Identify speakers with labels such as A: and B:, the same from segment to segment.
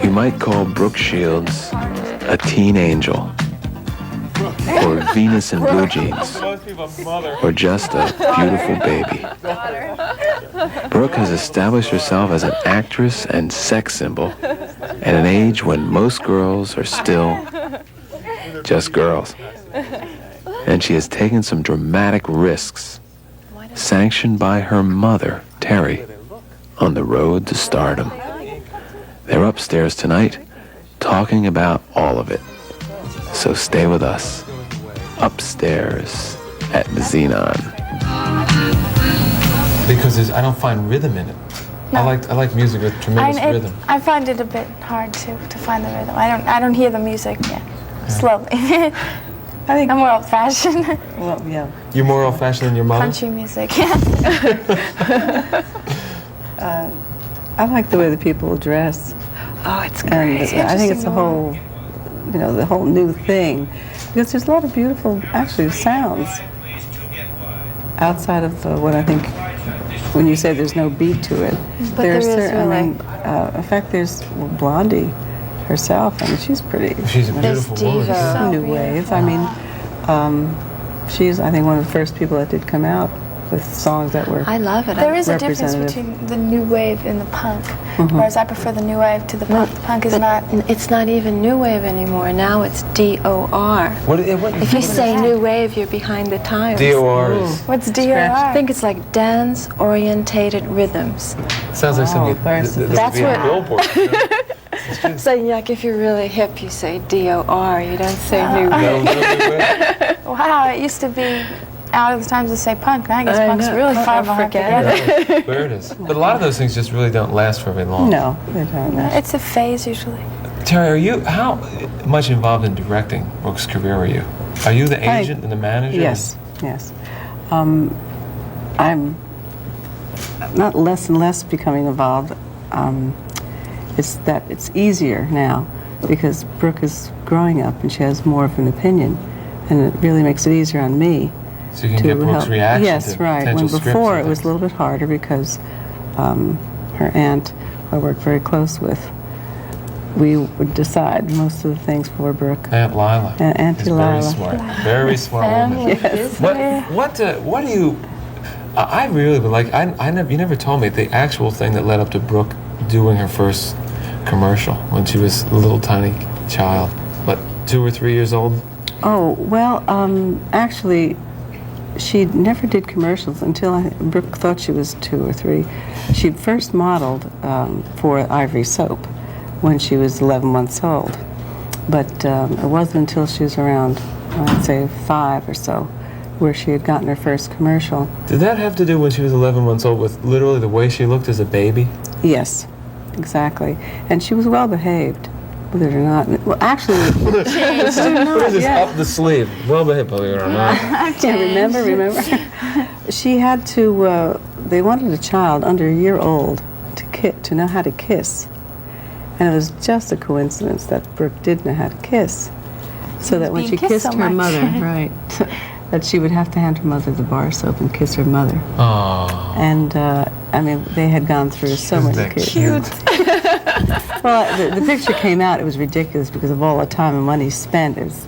A: You might call Brooke Shields a teen angel, or Venus in blue jeans, or just a beautiful baby. Brooke has established herself as an actress and sex symbol at an age when most girls are still just girls. And she has taken some dramatic risks, sanctioned by her mother, Teri, on the road to stardom. They're upstairs tonight, talking about all of it. So stay with us, upstairs at the Xenon.
B: Because I don't find rhythm in it.
C: No.
B: I like music with tremendous rhythm.
C: I find it a bit hard to find the rhythm. I don't hear the music yet. Slowly.
D: I think
C: I'm more old-fashioned.
D: Well, yeah.
B: You're more old-fashioned than your mother?
C: Country music, yeah.
D: I like the way the people dress.
C: Oh, it's
D: And I think it's the whole new thing. Because there's a lot of beautiful, actually, sounds outside of what I think, when you say there's no beat to it.
C: But there is really.
D: In fact, there's Blondie herself. I mean, she's pretty.
B: She's a beautiful woman.
C: diva.
D: New wave. I mean, she's, I think, one of the first people that did come out with songs that were.
E: I love it.
C: There is a difference
D: representative.
C: between the new wave and the punk, whereas I prefer the new wave to the punk. The punk is not.
E: It's not even new wave anymore. Now it's DOR. If you say new wave, you're behind the times.
B: DOR is...
C: What's DOR?
E: I think it's like dance-orientated rhythms.
B: Sounds like something
D: that's
B: that's
E: what-
B: a billboard.
E: So like if you're really hip, you say DOR. You don't say new wave.
C: Wow, it used to be out of the times to say punk. Now I guess
E: I
C: punk's
E: know.
C: really
E: Punk,
C: far
E: I
C: behind.
E: forget
C: together.
B: Where it is. But a lot of those things just really don't last for very long.
D: No, they don't. No.
C: It's a phase usually.
B: Teri, how much involved in directing Brooke's career are you? Are you the agent and the manager?
D: Yes, yes. I'm not less and less becoming involved. It's that it's easier now because Brooke is growing up and she has more of an opinion, and it really makes it easier on me.
B: So you can get Brooke's reaction
D: Yes,
B: to
D: right.
B: potential
D: When
B: scripts
D: before
B: and
D: it was a
B: things.
D: little bit harder because her aunt, who I worked very close with, we would decide most of the things for Brooke.
B: Aunt Lila.
D: Auntie
B: is
D: Lila.
B: Very smart. Very smart woman.
D: Yes.
B: What do you? I really would like. You never told me the actual thing that led up to Brooke doing her first commercial when she was a little tiny child. What, 2 or 3 years old?
D: Oh, well, actually, she never did commercials until Brooke thought she was 2 or 3. She first modeled for Ivory Soap when she was 11 months old. But it wasn't until she was around, I'd say, 5 or so, where she had gotten her first commercial.
B: Did that have to do when she was 11 months old with literally the way she looked as a baby?
D: Yes, exactly. And she was well behaved, believe it or not. Well, actually,
B: What is this up the sleeve? Well behaved, believe it or not.
D: yeah, remember? She had to, they wanted a child under a year old to know how to kiss. And it was just a coincidence that Brooke did know how to kiss. So that when she kissed her mother, right, that she would have to hand her mother the bar soap and kiss her mother.
B: Oh.
D: And, I mean, they had gone through so
B: Isn't
D: many
B: that
D: kids.
B: cute?
D: Well, the picture came out, it was ridiculous because of all the time and money spent. It was,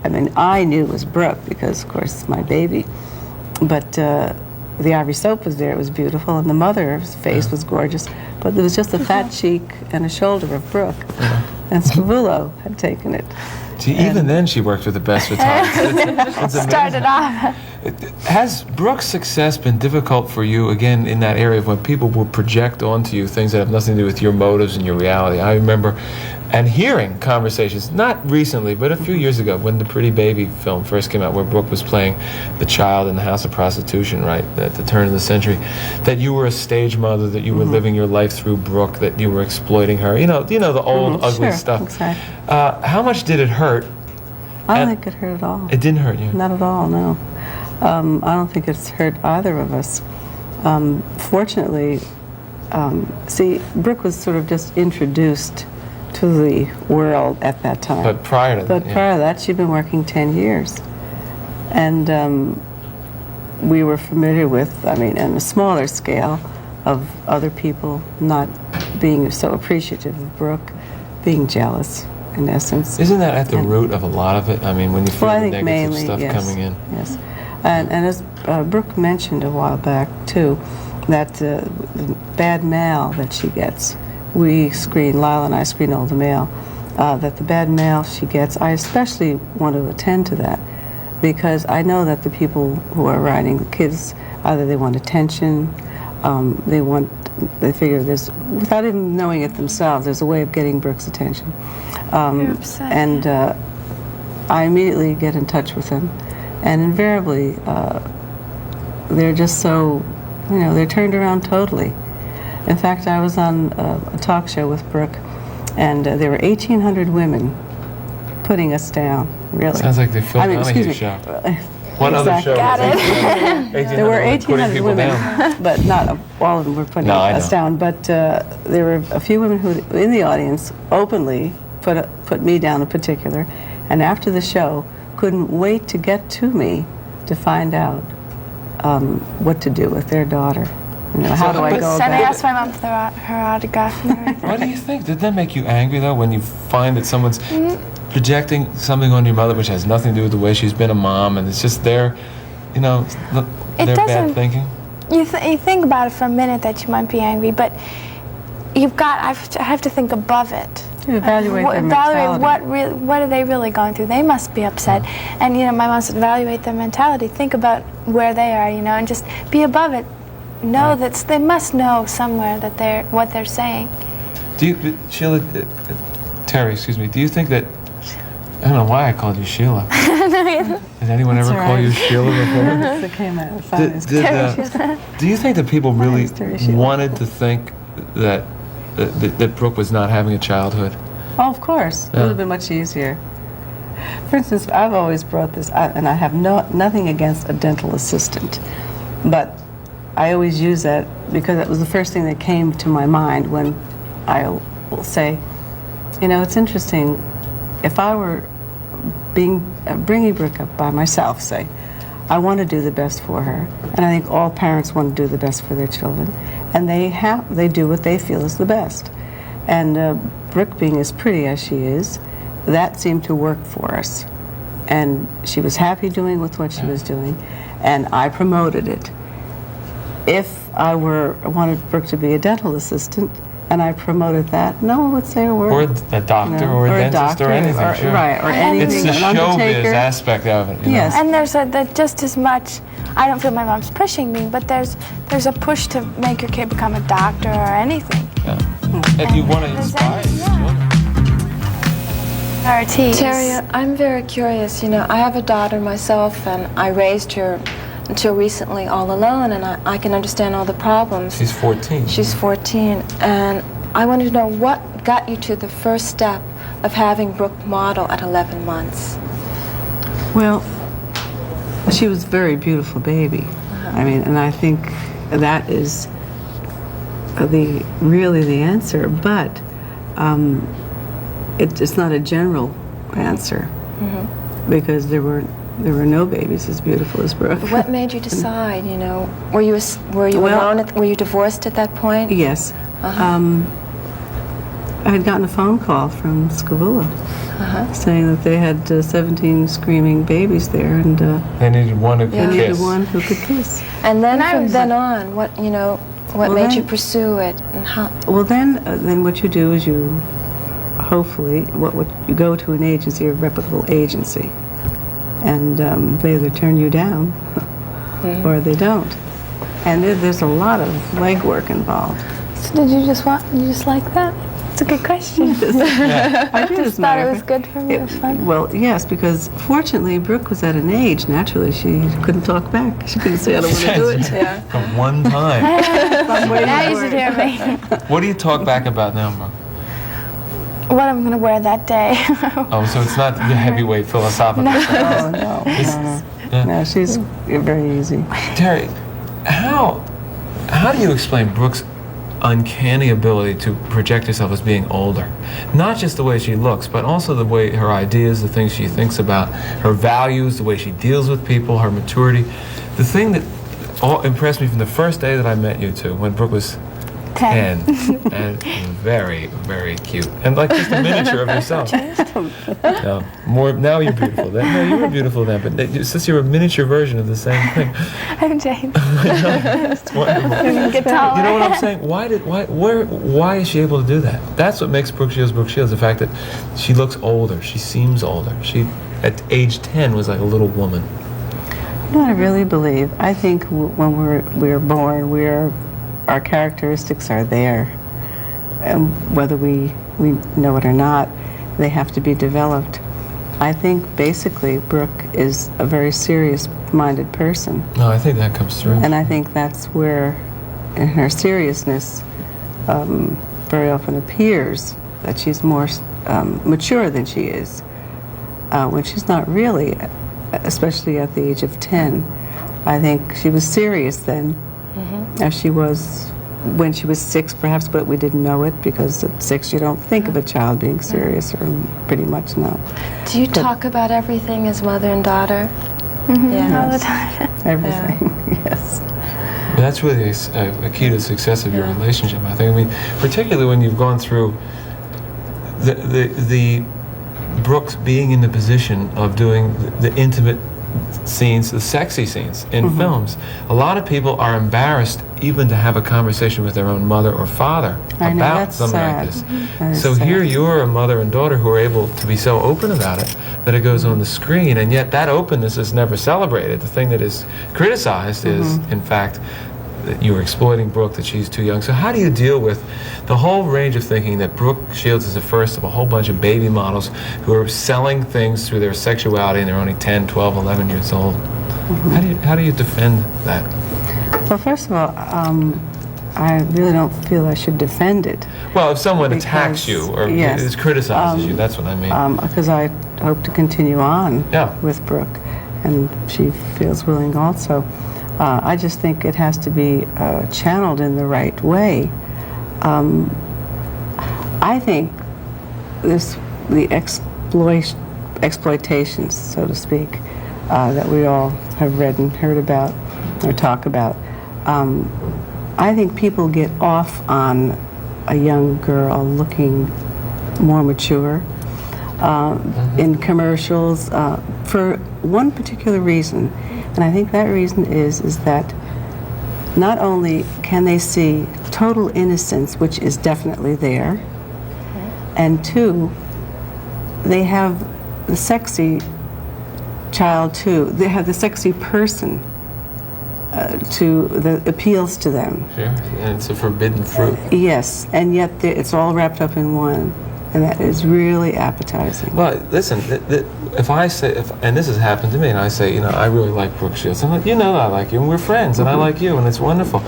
D: I mean, I knew it was Brooke because, of course, it's my baby. But the Ivory Soap was there, it was beautiful, and the mother's face was gorgeous. But there was just a fat cheek and a shoulder of Brooke. And Scavullo had taken it.
B: See, even then she worked with the best photographer. It's amazing.
C: Started off.
B: Has Brooke's success been difficult for you, again, in that area of when people will project onto you things that have nothing to do with your motives and your reality? I remember and hearing conversations, not recently, but a few years ago when the Pretty Baby film first came out, where Brooke was playing the child in the House of Prostitution, right, at the turn of the century, that you were a stage mother, that you were living your life through Brooke, that you were exploiting her, you know the old ugly
D: Sure,
B: stuff.
D: exactly.
B: How much did it hurt?
D: I don't think it hurt at all.
B: It didn't hurt you?
D: Not at all, no. I don't think it's hurt either of us. Fortunately, see, Brooke was sort of just introduced to the world at that time.
B: But prior to that,
D: Prior to that, she'd been working 10 years. And we were familiar with, I mean, on a smaller scale, of other people not being so appreciative of Brooke, being jealous, in essence.
B: Isn't that at the root of a lot of it? I mean, when you feel
D: Well, I
B: the
D: think
B: negative
D: mainly,
B: stuff
D: yes,
B: coming in.
D: yes. And as Brooke mentioned a while back, too, that the bad mail that she gets, Lyle and I screen all the mail, that the bad mail she gets, I especially want to attend to that, because I know that the people who are writing, the kids, either they want attention, they figure there's, without even knowing it themselves, there's a way of getting Brooke's attention.
C: You're upset.
D: And I immediately get in touch with them, and invariably they're just so, they're turned around totally. In fact, I was on a talk show with Brooke, and there were 1,800 women putting us down, really.
B: Sounds like they filmed Donahue show. One other show.
C: Got it.
D: There were 1,800 women, but not all of them were putting us down. But there were a few women who, in the audience, openly put me down in particular, and after the show, couldn't wait to get to me to find out what to do with their daughter. How do I go about it?
C: And I asked my mom for her autograph and everything.
B: What do you think? Did that make you angry, though, when you find that someone's projecting something on your mother which has nothing to do with the way she's been a mom, and it's just their bad thinking?
C: You think about it for a minute that you might be angry, but I have to think above it.
D: Evaluate their mentality.
C: What are they really going through? They must be upset. And, my mom said, evaluate their mentality. Think about where they are, and just be above it. Know that they must know somewhere that what they're saying.
B: Sheila, Teri, excuse me, do you think that, I don't know why I called you Sheila. Did anyone ever call you Sheila before?
D: It came out
B: do you think that people really wanted to think that Brooke was not having a childhood?
D: Oh, of course. It would have been much easier. For instance, I've always brought this, and I have nothing against a dental assistant, but I always use that because that was the first thing that came to my mind when I will say, it's interesting, if I were bringing Brooke up by myself, say, I want to do the best for her, and I think all parents want to do the best for their children, and they do what they feel is the best. And Brooke, being as pretty as she is, that seemed to work for us, and she was happy doing with what she was doing, and I promoted it. If I wanted Brooke to be a dental assistant, and I promoted that, no one would say a word.
B: Or a doctor, or a dentist, or anything, sure.
D: Right, or anything.
B: It's the showbiz aspect of it.
D: Yes.
C: And there's just as much, I don't feel my mom's pushing me, but there's a push to make your kid become a doctor or anything.
B: Yeah. If you want to inspire your children.
E: Teri, I'm very curious. I have a daughter myself, and I raised her until recently all alone, and I can understand all the problems.
B: She's 14.
E: She's 14, and I wanted to know what got you to the first step of having Brooke model at 11 months.
D: Well, she was a very beautiful baby. I mean, and I think that is really the answer, but it's not a general answer, because there were no babies as beautiful as Brooke.
E: What made you decide? Were you alone? Were you divorced at that point?
D: Yes. I had gotten a phone call from Scavula saying that they had 17 screaming babies there, and
B: they needed one who could kiss.
D: Needed one who could kiss.
E: And then from then on, what made you pursue it, and how?
D: Well, then what you do is you go to an agency, a reputable agency, and they either turn you down or they don't. And there's a lot of legwork involved.
C: So did you just like that? It's a good question.
D: I just
C: thought it was good for me. It was fun.
D: Well, yes, because fortunately Brooke was at an age, naturally, she couldn't talk back. She couldn't say, I don't want to do it.
B: Yeah. From one time.
C: Now you should hear me.
B: What do you talk back about now, Brooke?
C: What I'm going to wear that day.
B: So it's not the heavyweight philosophical.
D: No, she's very easy.
B: Teri, how do you explain Brooke's uncanny ability to project herself as being older? Not just the way she looks, but also the way her ideas, the things she thinks about, her values, the way she deals with people, her maturity. The thing that impressed me from the first day that I met you two, when Brooke was
C: 10.
B: And very, very cute. And like just a miniature of yourself. No, more, now you're beautiful. Then, no, you were beautiful then, but since you're a miniature version of the same thing.
C: I'm Jane.
B: It's wonderful.
C: Get taller.
B: You know what I'm saying? Why is she able to do that? That's what makes Brooke Shields, the fact that she looks older. She seems older. She, at age 10, was like a little woman.
D: You know what I really believe? I think when we're born, our characteristics are there. And whether we know it or not, they have to be developed. I think basically Brooke is a very serious-minded person.
B: No, I think that comes through.
D: And I think that's where, in her seriousness, very often appears that she's more mature than she is, when she's not really, especially at the age of 10. I think she was serious then, as she was when she was 6, perhaps, but we didn't know it because at 6 you don't think of a child being serious, or pretty much not.
E: Do you talk about everything as mother and daughter?
C: Yeah, all the time.
D: Everything, yes.
B: But that's really a key to the success of your relationship, I think. I mean, particularly when you've gone through the Brooks being in the position of doing the intimate scenes, the sexy scenes in films. A lot of people are embarrassed even to have a conversation with their own mother or father about something like this. So here you're a mother and daughter who are able to be so open about it that it goes on the screen, and yet that openness is never celebrated. The thing that is criticized is, in fact, that you were exploiting Brooke, that she's too young. So how do you deal with the whole range of thinking that Brooke Shields is the first of a whole bunch of baby models who are selling things through their sexuality and they're only 10, 12, 11 years old? How do you defend that?
D: Well, first of all, I really don't feel I should defend it.
B: Well, if someone attacks you or criticizes you, that's what I mean.
D: Because I hope to continue on with Brooke, and she feels willing also. I just think it has to be channeled in the right way. I think the exploitations, so to speak, that we all have read and heard about or talk about, I think people get off on a young girl looking more mature in commercials for one particular reason. And I think that reason is that not only can they see total innocence, which is definitely there, and 2, they have the sexy child too. They have the sexy person that appeals to them.
B: Sure, and it's a forbidden fruit.
D: Yes, and yet it's all wrapped up in one. And that is really appetizing.
B: Well, listen, if I say, and this has happened to me, and I say, you know, I really like Brooke Shields. I'm like, you know, I like you, and we're friends, and I like you, and it's wonderful.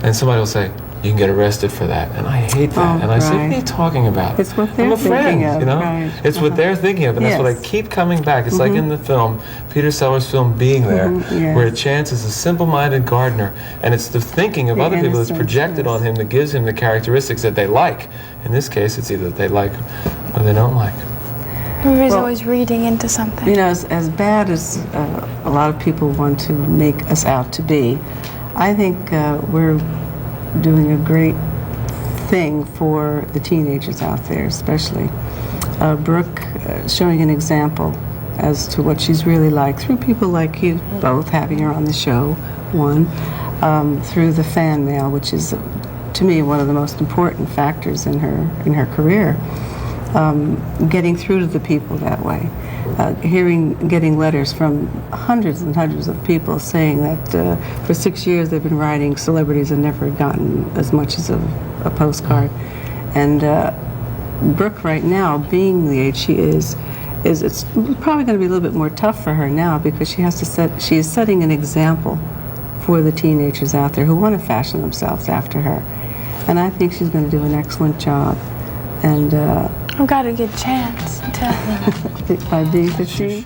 B: And somebody will say, you can get arrested for that, and I hate that. And I say, what are you talking about?
D: It's what they're
B: I'm a friend,
D: thinking of,
B: you know?
D: right.
B: It's what they're thinking of, and that's what I keep coming back. It's like in the film, Peter Sellers' film Being There, where Chance is a simple-minded gardener, and it's the thinking of other people that's projected on him that gives him the characteristics that they like. In this case, it's either they like or they don't like.
C: Everybody's always reading into something.
D: You know, as bad as a lot of people want to make us out to be, I think we're doing a great thing for the teenagers out there, especially. Brooke showing an example as to what she's really like through people like you both, having her on the show, through the fan mail, which is, to me, one of the most important factors in her career. Getting through to the people that way. Getting letters from hundreds and hundreds of people saying that for 6 years they've been writing celebrities and never gotten as much as a postcard. And Brooke right now, being the age she is it's probably going to be a little bit more tough for her now, because she is setting an example for the teenagers out there who want to fashion themselves after her. And I think she's going to do an excellent job. And
C: I've got a good chance to
D: by being 15.